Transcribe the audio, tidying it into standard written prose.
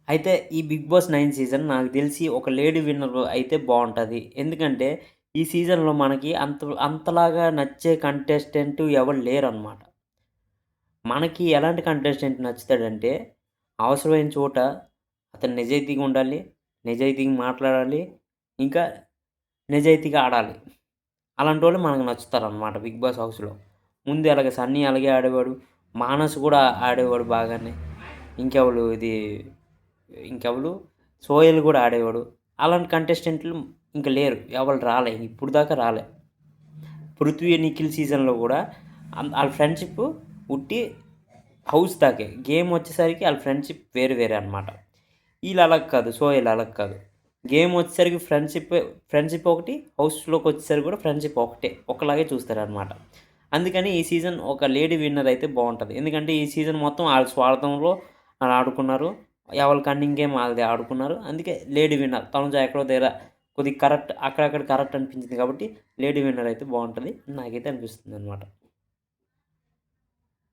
అయితే ఈ 'big boss 9' season నాకు తెలిసి ఒక లేడీ విన్నర్ అయితే బావుంటది. ఎందుకంటే ఈ సీజన్‌లో మనకి అంతలాగా నచ్చే కంటెస్టెంట్ ఎవరు లేరనమాట. మనకి ఎలాంటి కంటెస్టెంట్ నచ్చుతాడంటే, అవసరమైన చోట అతను నిజాయితీగా ఉండాలి, నిజాయితీగా మాట్లాడాలి, ఇంకా నిజాయితీగా ఆడాలి. అలాంటోళ్ళు మనకు నచ్చుతారనమాట 'బిగ్ బాస్' హౌస్‌లో. ముందు ఎలాగ సన్నీ అలాగే ఆడేవాడు. మానస్ కూడా ఆడేవాడు బాగానే. ఇంకెవలు ఇది ఇంకెవలు సోయల్ కూడా ఆడేవాడు. అలాంటి కంటెస్టెంట్లు ఇంక లేరు. ఎవరు రాలే. ఇప్పుడు దాకా రాలే. 'పృథ్వీ, నిఖిల్' సీజన్‌లో గూడా ఆళ్ళ ఫ్రెండ్‌షిప్ ఉట్టి హౌస్ దాకే. గేమొచ్చేసరికి ఆళ్ళ ఫ్రెండ్‌షిప్ వేరే వేరే అనమాట. ఈళ్ళు అలా కాదు. సోయల్ అలా కాదు. గేమొచ్చేసరికి ఫ్రెండ్‌షిప్ ఒకటి, హౌస్‌లోకొచ్చేసరికి కూడా ఫ్రెండ్‌షిప్ ఒకటే. ఒకలాగే చూస్తారనమాట. అందుకని ఈ సీజన్ ఒక లేడీ విన్నర్ అయితే బావుంటది. ఎందుకంటే ఈ సీజన్ మొత్తం ఆళ్ళ స్వార్థంలో ఆడుకున్నారు. ఎవళ్ళ కన్నింగ్ గేమ్ ఆళ్ళది ఆడుకున్నారు. అందుకే లేడీ విన్నర్. తనుజ ఎక్కడో దగ్గర కొద్దిగా కరెక్ట్ అక్కడక్కడ కరెక్ట్ అనిపించింది కాబట్టి లేడీ విన్నర్ అయితే బావుంటది. నాకైతే అనిపిస్తుందనమాట.